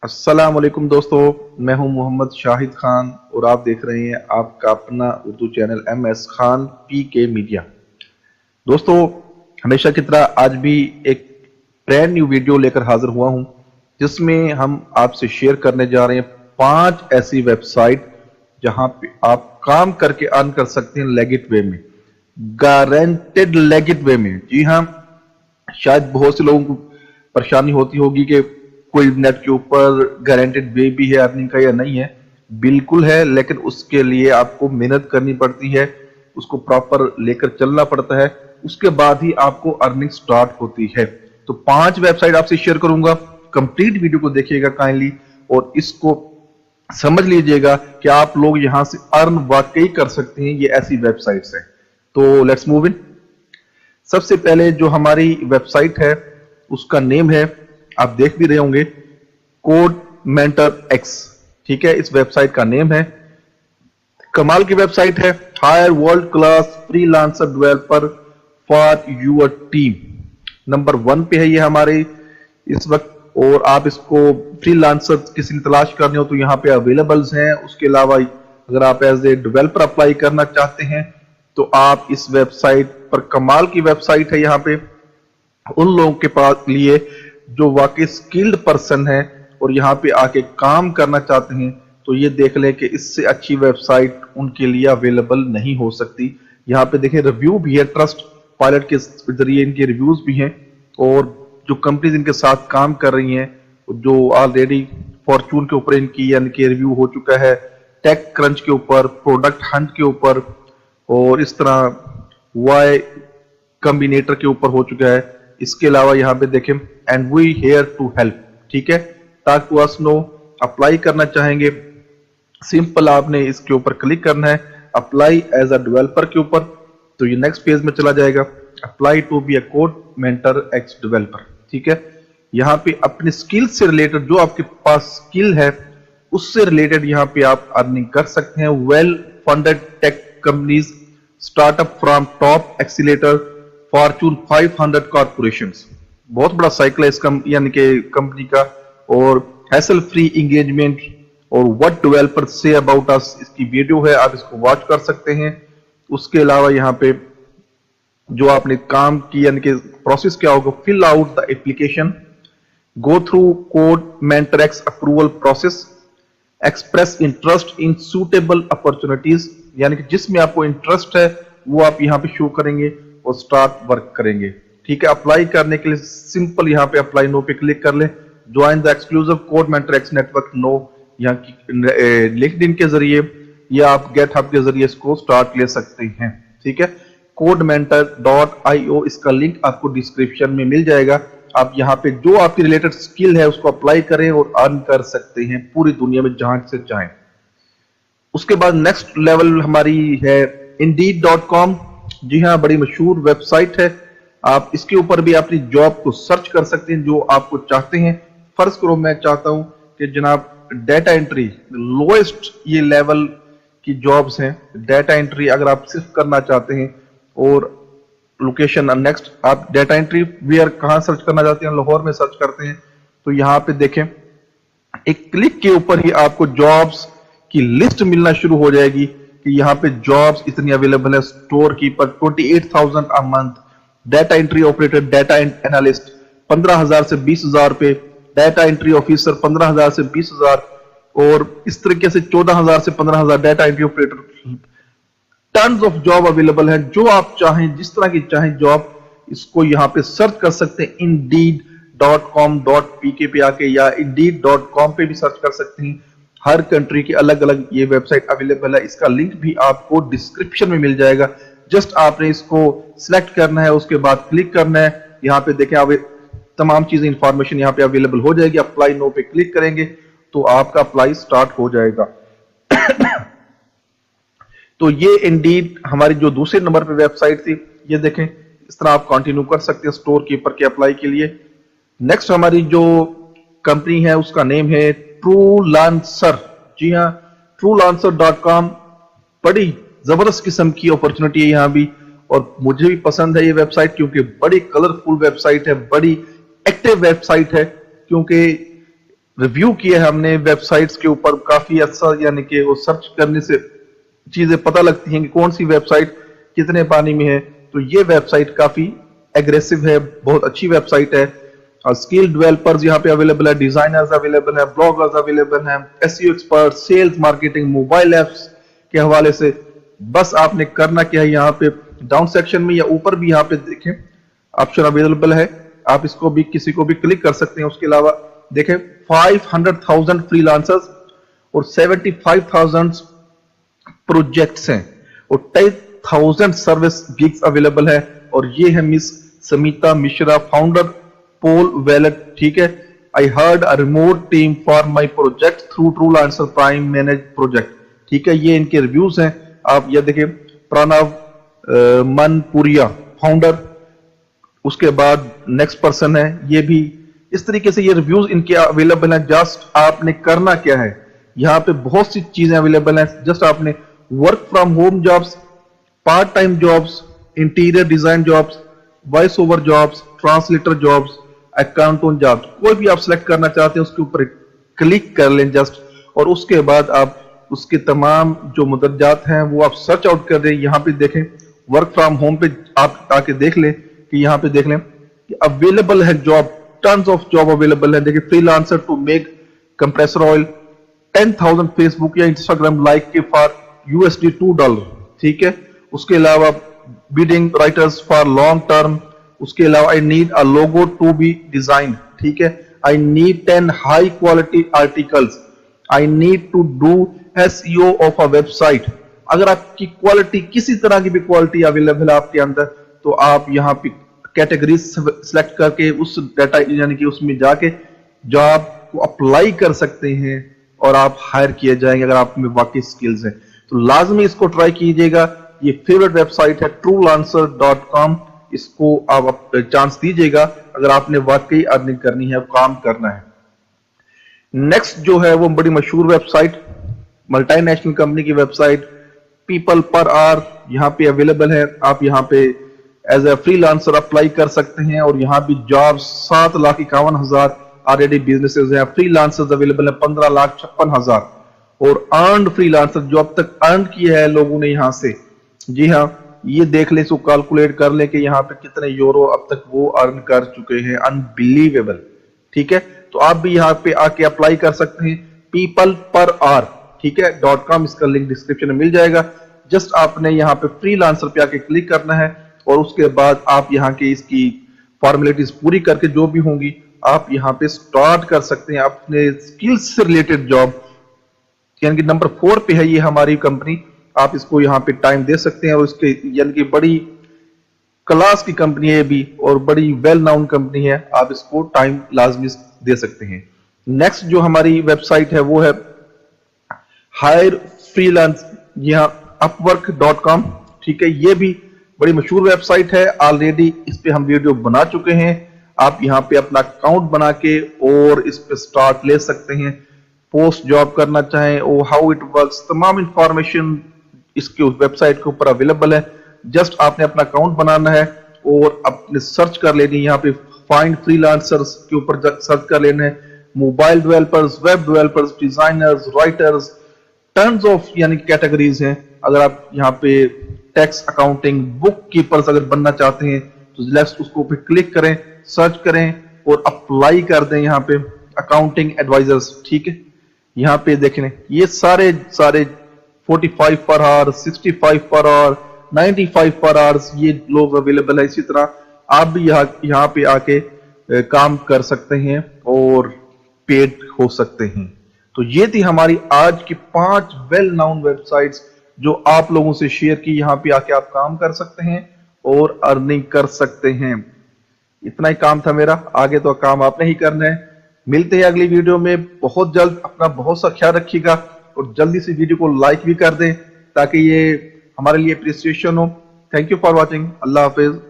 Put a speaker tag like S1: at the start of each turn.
S1: अस्सलाम वालेकुम दोस्तों, मैं हूं मोहम्मद शाहिद खान और आप देख रहे हैं आपका अपना Urdu channel MS Khan PK media. दोस्तों, हमेशा की तरह आज भी एक ब्रांड न्यू वीडियो लेकर हाजिर हुआ हूं, जिसमें हम आपसे शेयर करने जा रहे हैं 5 ऐसी वेबसाइट जहां पे आप काम करके अर्न कर सकते हैं लेगिट वे में, गारंटेड लेगिट वे में। जी हाँ, शायद बहुत से लोगों को परेशानी होती होगी कि कोई नेट के ऊपर गारंटेड वे भी है अर्निंग का या नहीं है। बिल्कुल है, लेकिन उसके लिए आपको मेहनत करनी पड़ती है, उसको प्रॉपर लेकर चलना पड़ता है, उसके बाद ही आपको अर्निंग स्टार्ट होती है। तो 5 वेबसाइट आपसे शेयर करूंगा, कंप्लीट वीडियो को देखिएगा काइंडली और इसको समझ लीजिएगा कि आप लोग यहां से अर्न वाकई कर सकते हैं। ये ऐसी वेबसाइट्स हैं, तो लेट्स मूव इन। सबसे पहले जो हमारी वेबसाइट है उसका नेम है, आप देख भी रहे होंगे, कोड मेंटर एक्स। ठीक है, इस वेबसाइट का नेम है। कमाल की वेबसाइट है, hire world class freelancer developer for your team. Number 1 पे है ये हमारे इस वक्त, और आप इसको फ्रीलांसर किसी ने तलाश करने हो तो यहाँ पे अवेलेबल्स हैं। उसके अलावा अगर आप एज ए डेवलपर अप्लाई करना चाहते हैं तो आप इस वेबसाइट पर, कमाल की वेबसाइट है यहाँ पे उन लोगों के पास लिए जो वाकई स्किल्ड पर्सन है और यहाँ पे आके काम करना चाहते हैं। तो ये देख लें कि इससे अच्छी वेबसाइट उनके लिए अवेलेबल नहीं हो सकती। यहाँ पे देखें, रिव्यू भी है, ट्रस्ट पायलट के जरिए इनके रिव्यूज भी हैं, और जो कंपनीज इनके साथ काम कर रही हैं, जो ऑलरेडी फॉर्चून के ऊपर इनकी यानी कि रिव्यू हो चुका है, टेक क्रंच के ऊपर, प्रोडक्ट हंट के ऊपर, और इस तरह वाई कॉम्बिनेटर के ऊपर हो चुका है। इसके अलावा यहाँ पे देखें, and we here to help. ठीक है, talk to us now, apply करना चाहेंगे, सिंपल आपने इसके ऊपर क्लिक करना है, अप्लाई एज अ डेवलपर के ऊपर, तो ये नेक्स्ट पेज में चला जाएगा, apply to be a code mentor x developer. ठीक है, यहाँ पे अपने स्किल से रिलेटेड जो आपके पास स्किल है उससे रिलेटेड यहाँ पे आप अर्निंग कर सकते हैं। Well funded tech companies, startup from top accelerator Fortune 500 corporations. बहुत बड़ा साइकिल है इसका यानी कि कंपनी का, और हैसल फ्री एंगेजमेंट और what developer say about us, इसकी वीडियो है, आप इसको वॉच कर सकते हैं। उसके अलावा यहाँ पे जो आपने काम की यानी कि प्रोसेस क्या होगा, fill out the application, go through code mentor x approval process, express interest in suitable opportunities, यानी कि जिसमें आपको इंटरेस्ट है वो आप यहाँ पे शो करेंगे और स्टार्ट वर्क करेंगे। ठीक है, अप्लाई करने के लिए सिंपल यहाँ पे अप्लाई नो पे क्लिक कर ले, join the exclusive code mentor x network now, यहाँ की लिंक्डइन के जरिए या आप गेट हब के जरिए इसको स्टार्ट ले सकते हैं। ठीक है, codementor.io, इसका लिंक आपको डिस्क्रिप्शन में मिल जाएगा। आप यहाँ पे जो आपकी रिलेटेड स्किल है उसको अप्लाई करें और अर्न कर सकते हैं पूरी दुनिया में जहां से चाहें। उसके बाद नेक्स्ट लेवल हमारी है indeed.com। जी हाँ, बड़ी मशहूर वेबसाइट है, आप इसके ऊपर भी अपनी जॉब को सर्च कर सकते हैं जो आपको चाहते हैं। फर्ज करो मैं चाहता हूं कि जनाब डेटा एंट्री, लोएस्ट ये लेवल की जॉब्स हैं, डेटा एंट्री अगर आप सिर्फ करना चाहते हैं, और लोकेशन नेक्स्ट आप डेटा एंट्री वेयर कहां सर्च करना चाहते हैं, लाहौर में सर्च करते हैं, तो यहां पे देखें एक क्लिक के ऊपर ही आपको जॉब्स की लिस्ट मिलना शुरू हो जाएगी कि यहाँ पे जॉब्स इतनी अवेलेबल है। Store keeper 28,000 a month, data entry operator, data analyst 15,000 से 20,000 रुपए, डेटा एंट्री ऑफिसर 15,000 से 20,000, और इस तरीके से 14,000 से 15,000 data entry operator. Turns of job available है, जो आप चाहें, जिस तरह की चाहें जॉब, इसको यहाँ पे सर्च कर सकते हैं। indeed.com.pk पे आके या indeed.com पे भी सर्च कर सकते हैं। हर कंट्री की अलग अलग ये वेबसाइट अवेलेबल है, इसका लिंक भी आपको डिस्क्रिप्शन में मिल जाएगा। जस्ट आपने इसको सिलेक्ट करना है, उसके बाद क्लिक करना है। यहाँ पे देखें, आप तमाम चीजें इंफॉर्मेशन यहाँ पे अवेलेबल हो जाएगी। अप्लाई नो पे क्लिक करेंगे तो आपका अप्लाई स्टार्ट हो जाएगा। तो ये इंडीड हमारी जो दूसरे नंबर पे वेबसाइट थी, ये देखें, इस तरह आप कंटिन्यू कर सकते हैं स्टोर कीपर के अप्लाई के लिए। नेक्स्ट हमारी जो कंपनी है उसका नेम है ट्रूलांसर। जी हाँ, truelancer.com, बड़ी जबरदस्त किस्म की अपॉर्चुनिटी है यहाँ भी, और मुझे भी पसंद है ये वेबसाइट क्योंकि बड़ी कलरफुल वेबसाइट है, बड़ी एक्टिव वेबसाइट है, क्योंकि रिव्यू किया है हमने वेबसाइट्स के ऊपर, काफी अच्छा, यानी कि वो सर्च करने से चीजें पता लगती हैं कि कौन सी वेबसाइट कितने पानी में है। तो ये वेबसाइट काफी एग्रेसिव है, बहुत अच्छी वेबसाइट है। और स्किल डेवलपर्स यहाँ पे अवेलेबल है, डिजाइनर्स अवेलेबल है, ब्लॉगर्स अवेलेबल हैं, SEO expert, sales, marketing, mobile apps के हवाले से। बस आपने करना क्या है, यहाँ पे डाउन सेक्शन में या ऊपर भी यहाँ पे देखें ऑप्शन अवेलेबल है, आप इसको भी किसी को भी क्लिक कर सकते हैं। उसके अलावा देखें 500,000 फ्रीलांसर्स और 75,000 प्रोजेक्ट्स हैं और 10,000 सर्विस गिग्स अवेलेबल है। और ये है miss Samita Mishra, founder Pol Wallet, ठीक है। I heard a remote team for my project through Truelancer prime manage project, ठीक है। ये इनके रिव्यूज हैं, आप ये देखिए। प्रणव मनपुरिया, फाउंडर। उसके बाद नेक्स्ट पर्सन है, ये भी इस तरीके से ये रिव्यूज इनके अवेलेबल हैं। जस्ट आपने करना क्या है, यहाँ पे बहुत सी चीजें अवेलेबल हैं। जस्ट आपने work from home jobs, part time jobs, interior design jobs, voice over jobs, translator jobs, accountant jobs, कोई भी आप सिलेक्ट करना चाहते हैं उसके ऊपर क्लिक कर लें जस्ट। और उसके बाद आप उसके तमाम जो मुदर्जात हैं वो आप सर्च आउट कर दें। यहाँ पे देखें वर्क फ्रॉम होम पे आप आके देख लें कि यहाँ पे देख लें कि अवेलेबल है job, tons of job available है। देखिए freelancer to make compressor oil, 10,000 Facebook या इंस्टाग्राम लाइक के फॉर USD $2, ठीक है। उसके अलावा bidding writers for long term. उसके अलावा I need a logo to be design, ठीक है। I need 10 high quality articles. I need to do SEO of a website. अगर आपकी क्वालिटी, किसी तरह की भी क्वालिटी अवेलेबल है आपके अंदर, तो आप यहाँ पे कैटेगरी सिलेक्ट करके उस डाटा यानी कि उसमें जाके जॉब को अप्लाई कर सकते हैं और आप हायर किए जाएंगे अगर आप में वाकई स्किल्स हैं। तो लाजमी इसको ट्राई कीजिएगा। ये फेवरेट वेबसाइट है truelancer.com, इसको आप चांस दीजिएगा अगर आपने वाकई अर्निंग करनी है, काम करना है। नेक्स्ट जो है वो बड़ी मशहूर वेबसाइट, मल्टीनेशनल कंपनी की वेबसाइट, पीपल पर आवर, यहाँ पे अवेलेबल है। आप यहाँ पे एज ए फ्रीलांसर अप्लाई कर सकते हैं और यहाँ भी जॉब 7,51,000 ऑलरेडी बिजनेसेस हैं। फ्रीलांसर्स अवेलेबल है 15,56,000 और अर्नड फ्रीलांसर जो अब तक अर्न किया है लोगों ने यहाँ से, जी हाँ, ये देख ले, इसको कैलकुलेट कर ले कि यहाँ पे कितने यूरो अब तक वो अर्न कर चुके हैं। अनबिलीवेबल, ठीक है। तो आप भी यहाँ पे आके अप्लाई कर सकते हैं, पीपल पर आवर, ठीक है .com, इसका लिंक डिस्क्रिप्शन में मिल जाएगा। जस्ट आपने यहाँ पे फ्रीलांसर पे आके क्लिक करना है और उसके बाद आप यहाँ के इसकी फॉर्मेलिटीज पूरी करके जो भी होंगी आप यहाँ पे स्टार्ट कर सकते हैं अपने स्किल्स से रिलेटेड जॉब। यानी कि नंबर 4 पे है ये हमारी कंपनी, आप इसको यहाँ पे टाइम दे सकते हैं और इसके यानी कि बड़ी क्लास की कंपनी है भी और बड़ी वेल नाउन कंपनी है, आप इसको टाइम लाजमी दे सकते हैं। नेक्स्ट जो हमारी वेबसाइट है वो है हायर फ्रीलांस, यहाँ upwork.com, ठीक है। ये भी बड़ी मशहूर वेबसाइट है, ऑलरेडी इस पे हम वीडियो बना चुके हैं। आप यहाँ पे अपना अकाउंट बना के और इस पे स्टार्ट ले सकते हैं। पोस्ट जॉब करना चाहें और हाउ इट वर्क्स, तमाम इंफॉर्मेशन इसके वेबसाइट के ऊपर अवेलेबल है। जस्ट आपने अपना अकाउंट बनाना है और अपने सर्च कर लेनी है, यहाँ पे फाइंड फ्रीलांसर्स के ऊपर सर्च कर लेना है। Mobile developers, web developers, designers, writers, tons of यानी कैटेगरीज हैं। अगर आप यहाँ पे टैक्स, अकाउंटिंग, बुक कीपर्स अगर बनना चाहते हैं तो लेफ्ट उसको पे क्लिक करें, सर्च करें और अप्लाई कर दें यहाँ पे अकाउंटिंग एडवाइजर्स, ठीक है। यहाँ पे देखें ये सारे 45 पर आवर, 65 पर आवर, 95 पर आवर्स ये लोग अवेलेबल है। इसी तरह आप भी यहाँ पे आके काम कर सकते हैं और पेड हो सकते हैं। तो ये थी हमारी आज की 5 वेल नाउन वेबसाइट्स जो आप लोगों से शेयर की। यहाँ पे आके आप काम कर सकते हैं और अर्निंग कर सकते हैं। इतना ही काम था मेरा, आगे तो काम आपने ही करना है। मिलते हैं अगली वीडियो में बहुत जल्द। अपना बहुत सा ख्याल रखिएगा और जल्दी से वीडियो को लाइक भी कर दें ताकि ये हमारे लिए अप्रिसिएशन हो। Thank you for watching. Allah Hafiz.